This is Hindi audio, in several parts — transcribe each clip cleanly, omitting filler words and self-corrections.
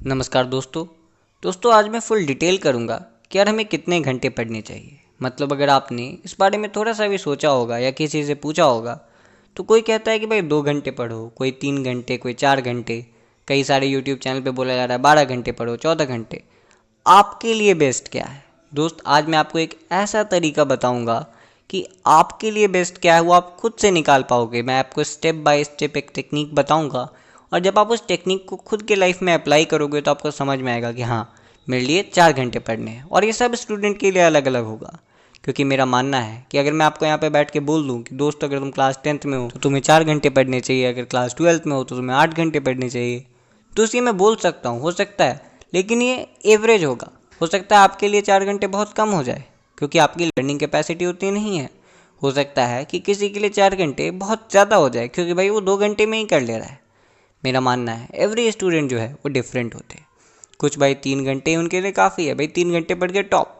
नमस्कार दोस्तों आज मैं फुल डिटेल करूंगा कि यार हमें कितने घंटे पढ़ने चाहिए। मतलब अगर आपने इस बारे में थोड़ा सा भी सोचा होगा या किसी से पूछा होगा तो कोई कहता है कि भाई 2 घंटे पढ़ो, कोई 3 घंटे, कोई 4 घंटे, कई सारे यूट्यूब चैनल पे बोला जा रहा है 12 घंटे पढ़ो, 14 घंटे। आपके लिए बेस्ट क्या है दोस्त? आज मैं आपको एक ऐसा तरीका बताऊंगा कि आपके लिए बेस्ट क्या है वो आप खुद से निकाल पाओगे। मैं आपको स्टेप बाय स्टेप एक टेक्निक बताऊंगा और जब आप उस टेक्निक को खुद के लाइफ में अप्लाई करोगे तो आपको समझ में आएगा कि हाँ, मेरे लिए 4 घंटे पढ़ने हैं। और ये सब स्टूडेंट के लिए अलग अलग होगा, क्योंकि मेरा मानना है कि अगर मैं आपको यहाँ पे बैठ के बोल दूँ कि दोस्त अगर तुम क्लास 10th में हो तो तुम्हें 4 घंटे पढ़ने चाहिए, अगर क्लास 12th में हो तो तुम्हें 8 घंटे पढ़ने चाहिए, तो ये मैं बोल सकता हूँ, हो सकता है, लेकिन ये एवरेज होगा। हो सकता है आपके लिए 4 घंटे बहुत कम हो जाए क्योंकि आपकी लर्निंग कैपेसिटी उतनी नहीं है। हो सकता है कि किसी के लिए 4 घंटे बहुत ज़्यादा हो जाए क्योंकि भाई वो 2 घंटे में ही कर ले रहा है। मेरा मानना है एवरी स्टूडेंट जो है वो डिफरेंट होते हैं। कुछ भाई 3 घंटे उनके लिए काफ़ी है, भाई 3 घंटे पढ़ के टॉप,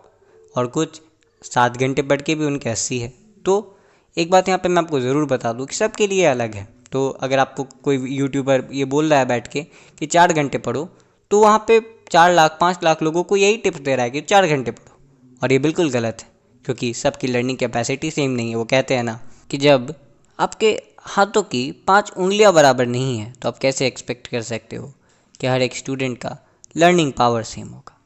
और कुछ 7 घंटे पढ़ के भी उनके 80 है। तो एक बात यहाँ पे मैं आपको ज़रूर बता दूँ कि सबके लिए अलग है। तो अगर आपको कोई यूट्यूबर ये बोल रहा है बैठ के कि 4 घंटे पढ़ो, तो वहाँ पे 4 लाख 5 लाख लोगों को यही टिप्स दे रहा है कि 4 घंटे पढ़ो, और ये बिल्कुल गलत है क्योंकि सबकी लर्निंग कैपेसिटी सेम नहीं है। वो कहते हैं ना कि जब आपके हाथों की 5 उंगलियां बराबर नहीं है तो आप कैसे एक्सपेक्ट कर सकते हो कि हर एक स्टूडेंट का लर्निंग पावर सेम होगा।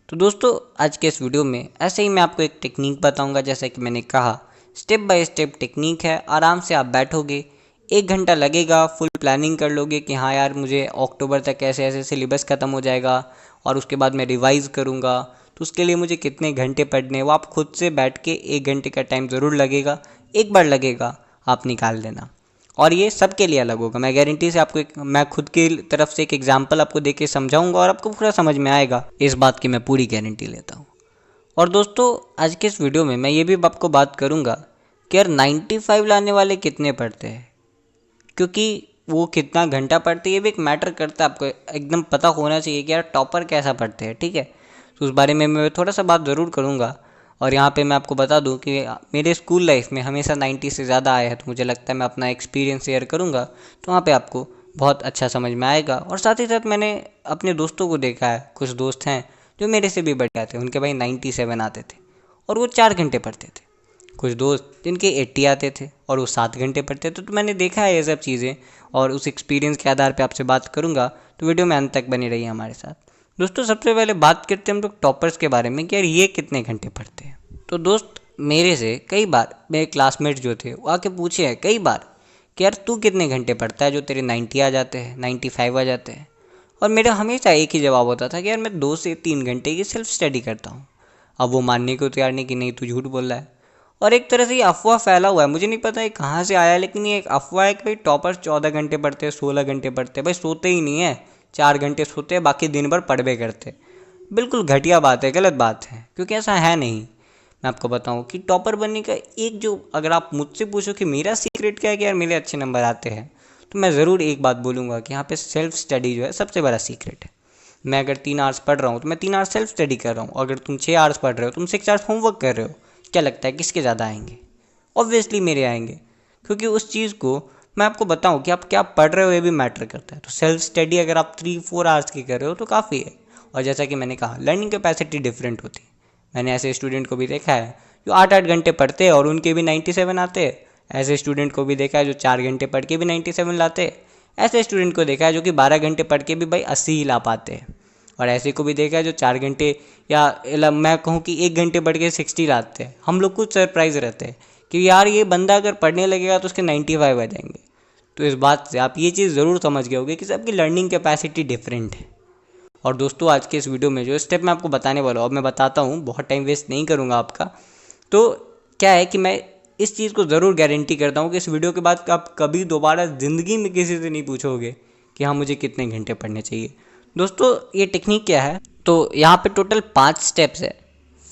तो दोस्तों आज के इस वीडियो में ऐसे ही मैं आपको एक टेक्निक बताऊंगा। जैसा कि मैंने कहा, स्टेप बाय स्टेप टेक्निक है। आराम से आप बैठोगे, 1 घंटा लगेगा, फुल प्लानिंग कर लोगे कि हाँ यार मुझे अक्टूबर तक ऐसे ऐसे सिलेबस ख़त्म हो जाएगा और उसके बाद मैं रिवाइज़ करूँगा, तो उसके लिए मुझे कितने घंटे पढ़ने, वो आप खुद से बैठ के 1 घंटे का टाइम ज़रूर लगेगा, एक बार लगेगा, आप निकाल लेना। और ये सबके लिए अलग होगा। मैं गारंटी से आपको मैं खुद की तरफ से एक एग्जांपल आपको दे के समझाऊंगा और आपको पूरा समझ में आएगा, इस बात की मैं पूरी गारंटी लेता हूँ। और दोस्तों आज के इस वीडियो में मैं ये भी आपको बात करूँगा कि यार 95 लाने वाले कितने पढ़ते हैं, क्योंकि वो कितना घंटा पढ़ते हैं ये भी एक मैटर करता है। आपको एकदम पता होना चाहिए कि यार टॉपर कैसा पढ़ते हैं, ठीक है? तो उस बारे में मैं थोड़ा सा बात ज़रूर करूँगा। और यहाँ पे मैं आपको बता दूँ कि मेरे स्कूल लाइफ में हमेशा 90 से ज़्यादा आए हैं, तो मुझे लगता है मैं अपना एक्सपीरियंस शेयर करूँगा तो वहाँ पे आपको बहुत अच्छा समझ में आएगा। और साथ ही साथ मैंने अपने दोस्तों को देखा है, कुछ दोस्त हैं जो मेरे से भी बढ़ थे, उनके भाई 97 आते थे और वो 4 घंटे पढ़ते थे। कुछ दोस्त जिनके 80 आते थे और वो 7 घंटे पढ़ते थे। तो मैंने देखा है ये सब चीज़ें और उस एक्सपीरियंस के आधार पे आपसे बात करूँगा, तो वीडियो में अंत तक बनी रही हमारे साथ। दोस्तों सबसे पहले बात करते हैं हम लोग टॉपर्स के बारे में कि यार ये कितने घंटे पढ़ते हैं। तो दोस्त मेरे से कई बार मेरे क्लासमेट जो थे वो आके पूछे हैं कई बार कि यार तू कितने घंटे पढ़ता है जो तेरे 90 आ जाते हैं, 95 आ जाते हैं। और मेरा हमेशा एक ही जवाब होता था कि यार मैं 2 से 3 घंटे की सेल्फ स्टडी करता हूँ। अब वो मानने को तैयार नहीं कि नहीं तू झूठ बोल रहा है। और एक तरह से ये अफवाह फैला हुआ है, मुझे नहीं पता ये कहाँ से आया, लेकिन ये एक अफवाह है कि भाई टॉपर्स 14 घंटे पढ़ते हैं, 16 घंटे पढ़ते हैं। भाई सोते ही नहीं है, 4 घंटे सोते हैं, बाकी दिन भर पढ़वे करते। बिल्कुल घटिया बात है, गलत बात है, क्योंकि ऐसा है नहीं। मैं आपको बताऊं कि टॉपर बनने का एक जो, अगर आप मुझसे पूछो कि मेरा सीक्रेट क्या है कि यार मेरे अच्छे नंबर आते हैं, तो मैं ज़रूर एक बात बोलूँगा कि यहाँ पे सेल्फ स्टडी जो है सबसे बड़ा सीक्रेट है। मैं अगर 3 आवर्स पढ़ रहा हूँ तो मैं 3 आवर्स सेल्फ स्टडी कर रहा हूँ। अगर तुम 6 आवर्स पढ़ रहे हो, तुम 6 आवर्स होमवर्क कर रहे हो, क्या लगता है किसके ज़्यादा आएंगे? ऑब्वियसली मेरे आएंगे, क्योंकि उस चीज़ को मैं आपको बताऊं कि आप क्या पढ़ रहे हो ये भी मैटर करता है। तो सेल्फ स्टडी अगर आप 3-4 आवर्स की कर रहे हो तो काफ़ी है। और जैसा कि मैंने कहा, लर्निंग कैपेसिटी डिफरेंट होती है। मैंने ऐसे स्टूडेंट को भी देखा है जो 8-8 घंटे पढ़ते हैं और उनके भी 97 आते हैं। ऐसे स्टूडेंट को भी देखा है जो 4 घंटे पढ़ के भी 97 लाते हैं। ऐसे स्टूडेंट को देखा है जो कि 12 घंटे पढ़ के भी भाई 80 ही ला पाते हैं। और ऐसे को भी देखा है जो 4 घंटे या मैं कहूँ कि 1 घंटे पढ़ के 60 लाते हैं। हम लोग कुछ सरप्राइज रहते हैं कि यार ये बंदा अगर पढ़ने लगेगा तो उसके 95 आ जाएंगे। तो इस बात से आप ये चीज़ ज़रूर समझ गए होंगे कि सबकी लर्निंग कैपेसिटी डिफरेंट है। और दोस्तों आज के इस वीडियो में जो स्टेप मैं आपको बताने वाला हूँ, अब मैं बताता हूँ, बहुत टाइम वेस्ट नहीं करूँगा आपका। तो क्या है कि मैं इस चीज़ को ज़रूर गारंटी करता हूँ कि इस वीडियो के बाद आप कभी दोबारा ज़िंदगी में किसी से नहीं पूछोगे कि हाँ मुझे कितने घंटे पढ़ने चाहिए। दोस्तों ये टेक्निक क्या है, तो यहाँ पे टोटल 5 स्टेप्स है।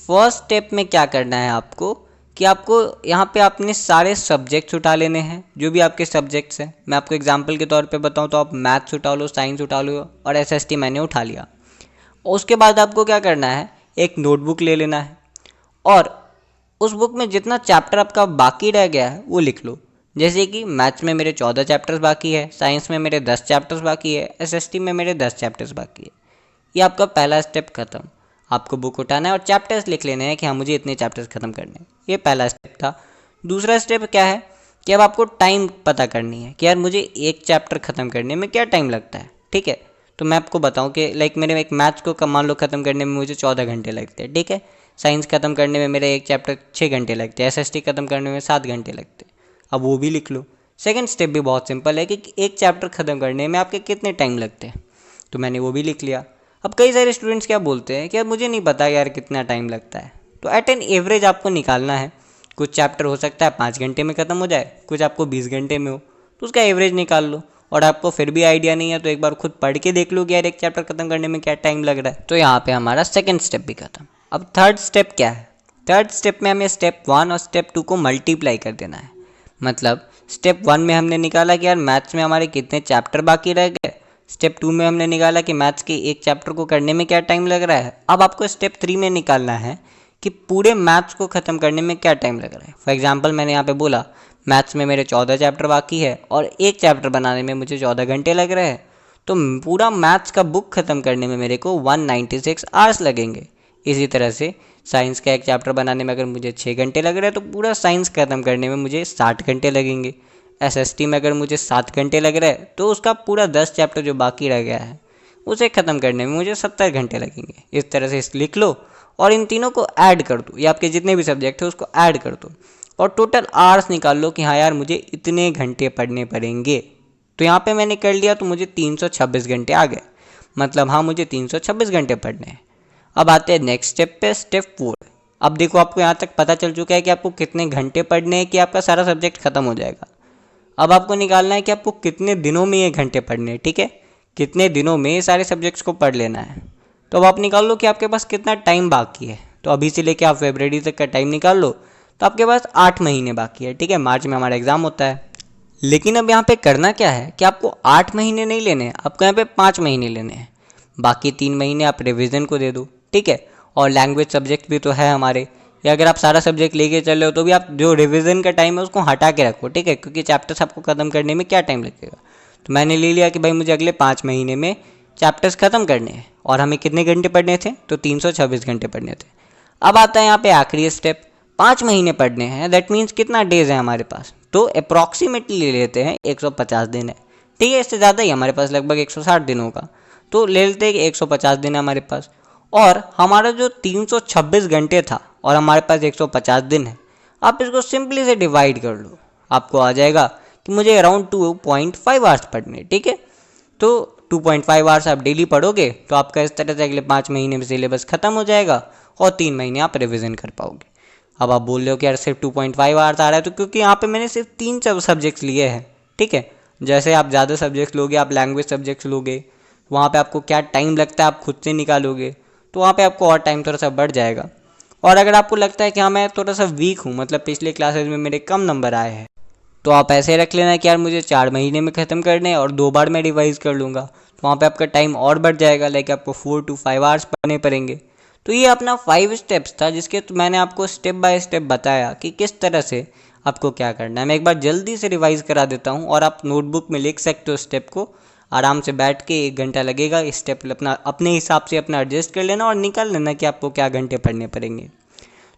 फर्स्ट स्टेप में क्या करना है आपको कि आपको यहाँ पे अपने सारे सब्जेक्ट्स उठा लेने हैं, जो भी आपके सब्जेक्ट्स हैं। मैं आपको एग्जांपल के तौर पे बताऊँ तो आप मैथ्स उठा लो, साइंस उठा लो, और एसएसटी मैंने उठा लिया। उसके बाद आपको क्या करना है, एक नोटबुक ले लेना है और उस बुक में जितना चैप्टर आपका बाकी रह गया है वो लिख लो। जैसे कि मैथ्स में मेरे 14 चैप्टर्स बाकी है, साइंस में मेरे 10 चैप्टर्स बाकी है, एसएसटी में मेरे 10 चैप्टर्स बाकी है। ये आपका पहला स्टेप खत्म। आपको बुक उठाना है और चैप्टर्स लिख लेने हैं कि हाँ मुझे इतने चैप्टर्स खत्म करने हैं। ये पहला स्टेप था। दूसरा स्टेप क्या है कि अब आपको टाइम पता करनी है कि यार मुझे एक चैप्टर खत्म करने में क्या टाइम लगता है। ठीक है, तो मैं आपको बताऊं कि लाइक मेरे एक मैथ्स को मान लो खत्म करने में मुझे 14 घंटे लगते हैं। ठीक है, साइंस खत्म करने में मेरे एक चैप्टर 6 घंटे लगते हैं, एसएसटी खत्म करने में 7 घंटे लगते हैं। अब वो भी लिख लो। सेकंड स्टेप भी बहुत सिंपल है कि एक चैप्टर खत्म करने में आपके कितने टाइम लगते हैं, तो मैंने वो भी लिख लिया। अब कई सारे स्टूडेंट्स क्या बोलते हैं कि यार मुझे नहीं पता यार कितना टाइम लगता है, तो एट एन एवरेज आपको निकालना है। कुछ चैप्टर हो सकता है 5 घंटे में ख़त्म हो जाए, कुछ आपको 20 घंटे में हो, तो उसका एवरेज निकाल लो। और आपको फिर भी आइडिया नहीं है तो एक बार खुद पढ़ के देख लो कि यार एक चैप्टर खत्म करने में क्या टाइम लग रहा है। तो यहाँ पे हमारा सेकंड स्टेप भी खत्म। अब थर्ड स्टेप क्या है? थर्ड स्टेप में हमें स्टेप 1 और स्टेप 2 को मल्टीप्लाई कर देना है। मतलब स्टेप 1 में हमने निकाला कि यार मैथ्स में हमारे कितने चैप्टर बाकी रह गए, स्टेप 2 में हमने निकाला कि मैथ्स के एक चैप्टर को करने में क्या टाइम लग रहा है। अब आपको स्टेप 3 में निकालना है कि पूरे मैथ्स को ख़त्म करने में क्या टाइम लग रहा है। फॉर एग्जांपल मैंने यहाँ पे बोला मैथ्स में मेरे 14 चैप्टर बाकी है और एक चैप्टर बनाने में मुझे 14 घंटे लग रहे हैं, तो पूरा मैथ्स का बुक ख़त्म करने में मेरे को 196 आवर्स लगेंगे। इसी तरह से साइंस का एक चैप्टर बनाने में अगर मुझे 6 घंटे लग रहे हैं तो पूरा साइंस ख़त्म करने में मुझे 60 घंटे लगेंगे। एसएसटी में अगर मुझे 7 घंटे लग रहे हैं तो उसका पूरा 10 चैप्टर जो बाकी रह गया है उसे ख़त्म करने में मुझे 70 घंटे लगेंगे। इस तरह से लिख लो और इन तीनों को ऐड कर दो, या आपके जितने भी सब्जेक्ट है उसको ऐड कर दो और टोटल आवर्स निकाल लो कि हाँ यार मुझे इतने घंटे पढ़ने पड़ेंगे। तो यहाँ पे मैंने कर लिया तो मुझे 326 घंटे आ गए। मतलब हाँ मुझे 326 घंटे पढ़ने हैं। अब आते हैं नेक्स्ट स्टेप पे, स्टेप 4। अब देखो आपको यहाँ तक पता चल चुका है कि आपको कितने घंटे पढ़ने हैं कि आपका सारा सब्जेक्ट खत्म हो जाएगा। अब आपको निकालना है कि आपको कितने दिनों में ये घंटे पढ़ने हैं। ठीक है, कितने दिनों में ये सारे सब्जेक्ट्स को पढ़ लेना है। तो अब आप निकाल लो कि आपके पास कितना टाइम बाकी है। तो अभी से लेके आप फरवरी तक का टाइम निकाल लो तो आपके पास 8 महीने बाकी है। ठीक है, मार्च में हमारा एग्ज़ाम होता है। लेकिन अब यहाँ पे करना क्या है कि आपको 8 महीने नहीं लेने हैं, आपको यहाँ पे 5 महीने लेने हैं। बाकी 3 महीने आप रिवीजन को दे दो। ठीक है, और लैंग्वेज सब्जेक्ट भी तो है हमारे, या अगर आप सारा सब्जेक्ट लेके चल रहे हो तो भी आप जो रिवीजन का टाइम है उसको हटा के रखो। ठीक है, क्योंकि चैप्टर्स आपको ख़त्म करने में क्या टाइम लगेगा। तो मैंने ले लिया कि भाई मुझे अगले 5 महीने में चैप्टर्स ख़त्म करने हैं और हमें कितने घंटे पढ़ने थे, तो 326 घंटे पढ़ने थे। अब आता है यहाँ पे आखिरी स्टेप, 5 महीने पढ़ने हैं। दैट मीन्स कितना डेज है हमारे पास, तो अप्रॉक्सीमेटली ले लेते हैं 150 दिन है। ठीक है, इससे ज़्यादा ही हमारे पास लगभग 160 दिनों का, तो ले लेते हैं कि 150 दिन है हमारे पास। और हमारा जो 326 घंटे था और हमारे पास 150 दिन है, आप इसको सिंपली से डिवाइड कर लो, आपको आ जाएगा कि मुझे अराउंड 2.5 आवर्स पढ़ने। ठीक है, तो 2.5 आवर्स आप डेली पढ़ोगे तो आपका इस तरह से अगले 5 महीने में सिलेबस ख़त्म हो जाएगा और 3 महीने आप रिवीजन कर पाओगे। अब आप बोल रहे हो कि यार सिर्फ 2.5 आवर्स आ रहा है, तो क्योंकि यहाँ पे मैंने सिर्फ 3 सब्जेक्ट्स लिए हैं। ठीक है, जैसे आप ज़्यादा सब्जेक्ट्स लोगे, आप लैंग्वेज सब्जेक्ट्स लोगे, वहाँ पे आपको क्या टाइम लगता है आप खुद से निकालोगे, तो वहाँ पे आपको और टाइम थोड़ा सा बढ़ जाएगा। और अगर आपको लगता है कि हाँ मैं थोड़ा सा वीक हूँ, मतलब पिछले क्लासेज में मेरे कम नंबर आए हैं, तो आप ऐसे रख लेना कि यार मुझे 4 महीने में ख़त्म करने हैं और 2 बार मैं रिवाइज़ कर लूँगा, तो वहाँ पे आपका टाइम और बढ़ जाएगा। लाइक आपको 4 to 5 आवर्स पढ़ने पड़ेंगे। तो ये अपना 5 स्टेप्स था जिसके तो मैंने आपको स्टेप बाय स्टेप बताया कि किस तरह से आपको क्या करना है। मैं एक बार जल्दी से रिवाइज़ करा देता हूँ और आप नोटबुक में लिख सकते हो स्टेप को। आराम से बैठ के 1 घंटा लगेगा, स्टेप अपना अपने हिसाब से अपना एडजस्ट कर लेना और निकाल लेना कि आपको क्या घंटे पढ़ने पड़ेंगे।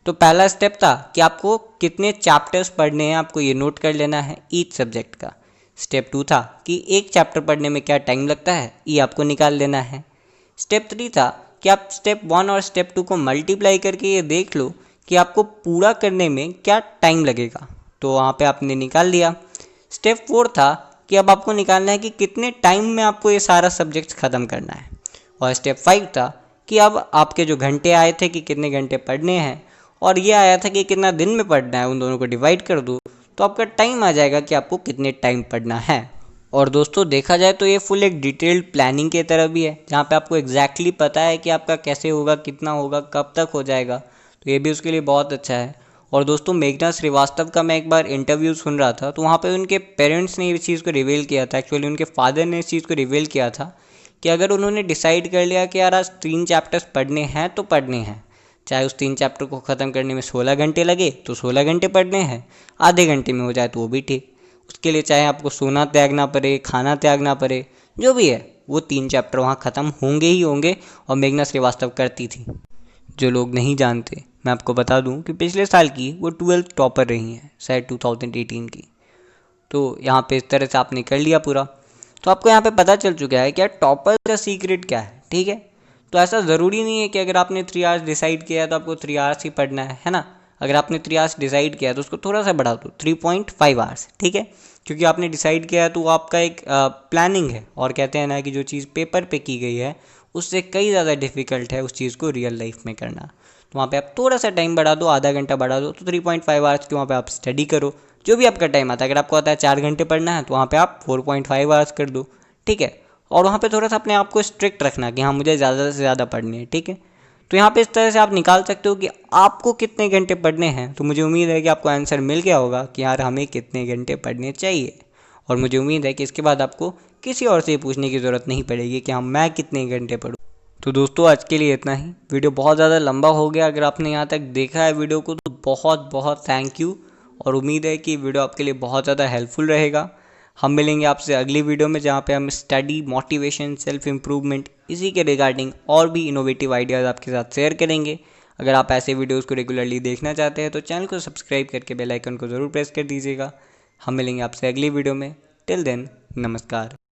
तो पहला स्टेप था कि आपको कितने चैप्टर्स पढ़ने हैं, आपको ये नोट कर लेना है ईच सब्जेक्ट का। स्टेप 2 था कि एक चैप्टर पढ़ने में क्या टाइम लगता है, ये आपको निकाल लेना है। स्टेप 3 था कि आप स्टेप 1 और स्टेप 2 को मल्टीप्लाई करके ये देख लो कि आपको पूरा करने में क्या टाइम लगेगा, तो वहाँ पे आपने निकाल लिया। स्टेप 4 था कि अब आपको निकालना है कि कितने टाइम में आपको ये सारा सब्जेक्ट ख़त्म करना है। और स्टेप 5 था कि अब आपके जो घंटे आए थे कि कितने घंटे पढ़ने हैं, और ये आया था कि कितना दिन में पढ़ना है, उन दोनों को डिवाइड कर दो तो आपका टाइम आ जाएगा कि आपको कितने टाइम पढ़ना है। और दोस्तों देखा जाए तो ये फुल एक डिटेल्ड प्लानिंग की तरह भी है, जहाँ पे आपको एग्जैक्टली पता है कि आपका कैसे होगा, कितना होगा, कब तक हो जाएगा। तो ये भी उसके लिए बहुत अच्छा है। और दोस्तों मेघना श्रीवास्तव का मैं एक बार इंटरव्यू सुन रहा था, तो वहाँ पे उनके पेरेंट्स ने इस चीज़ को रिवील किया था। एक्चुअली उनके फादर ने इस चीज़ को रिवील किया था कि अगर उन्होंने डिसाइड कर लिया कि यार आज 3 चैप्टर्स पढ़ने हैं तो पढ़ने हैं, चाहे उस 3 चैप्टर को ख़त्म करने में 16 घंटे लगे तो 16 घंटे पढ़ने हैं, आधे घंटे में हो जाए तो वो भी ठीक। उसके लिए चाहे आपको सोना त्यागना पड़े, खाना त्यागना पड़े, जो भी है वो 3 चैप्टर वहाँ ख़त्म होंगे ही होंगे। और मेघना श्रीवास्तव करती थी। जो लोग नहीं जानते, मैं आपको बता दूं कि पिछले साल की वो 12th टॉपर रही हैं, शायद 2018 की। तो यहाँ पे इस तरह से आपने कर लिया पूरा, तो आपको यहाँ पे पता चल चुका है कि यार टॉपर का सीक्रेट क्या है, ठीक है। तो ऐसा ज़रूरी नहीं है कि अगर आपने 3 आवर्स डिसाइड किया है तो आपको 3 आवर्स ही पढ़ना है ना। अगर आपने 3 आवर्स डिसाइड किया है तो उसको थोड़ा सा बढ़ा दो, 3.5 आवर्स, ठीक है। क्योंकि आपने डिसाइड किया है तो वो आपका एक प्लानिंग है, और कहते हैं ना कि जो चीज़ पेपर पे की गई है उससे कई ज़्यादा डिफ़िकल्ट है उस चीज़ को रियल लाइफ में करना। तो वहाँ पे आप थोड़ा सा टाइम बढ़ा दो, आधा घंटा बढ़ा दो, तो 3.5 आवर्स के वहाँ पे आप स्टडी करो, जो भी आपका टाइम आता है। अगर आपको आता है 4 घंटे पढ़ना है तो वहाँ पे आप 4.5 आवर्स कर दो, ठीक है। और वहाँ पे थोड़ा सा अपने आप को स्ट्रिक्ट रखना कि हाँ मुझे ज़्यादा से ज़्यादा पढ़नी है, ठीक है। तो यहाँ पे इस तरह से आप निकाल सकते हो कि आपको कितने घंटे पढ़ने हैं। तो मुझे उम्मीद है कि आपको आंसर मिल गया होगा कि यार हमें कितने घंटे पढ़ने चाहिए। और मुझे उम्मीद है कि इसके बाद आपको किसी और से पूछने की ज़रूरत नहीं पड़ेगी कि हाँ मैं कितने घंटे पढ़ूँ। तो दोस्तों आज के लिए इतना ही। वीडियो बहुत ज़्यादा लंबा हो गया, अगर आपने यहाँ तक देखा है वीडियो को तो बहुत बहुत थैंक यू। और उम्मीद है कि वीडियो आपके लिए बहुत ज़्यादा हेल्पफुल रहेगा। हम मिलेंगे आपसे अगली वीडियो में, जहाँ पे हम स्टडी, मोटिवेशन, सेल्फ इम्प्रूवमेंट, इसी के रिगार्डिंग और भी इनोवेटिव आइडियाज़ आपके साथ शेयर करेंगे। अगर आप ऐसे वीडियोस को रेगुलरली देखना चाहते हैं तो चैनल को सब्सक्राइब करके बेल आइकन को ज़रूर प्रेस कर दीजिएगा। हम मिलेंगे आपसे अगली वीडियो में। टिल देन, नमस्कार।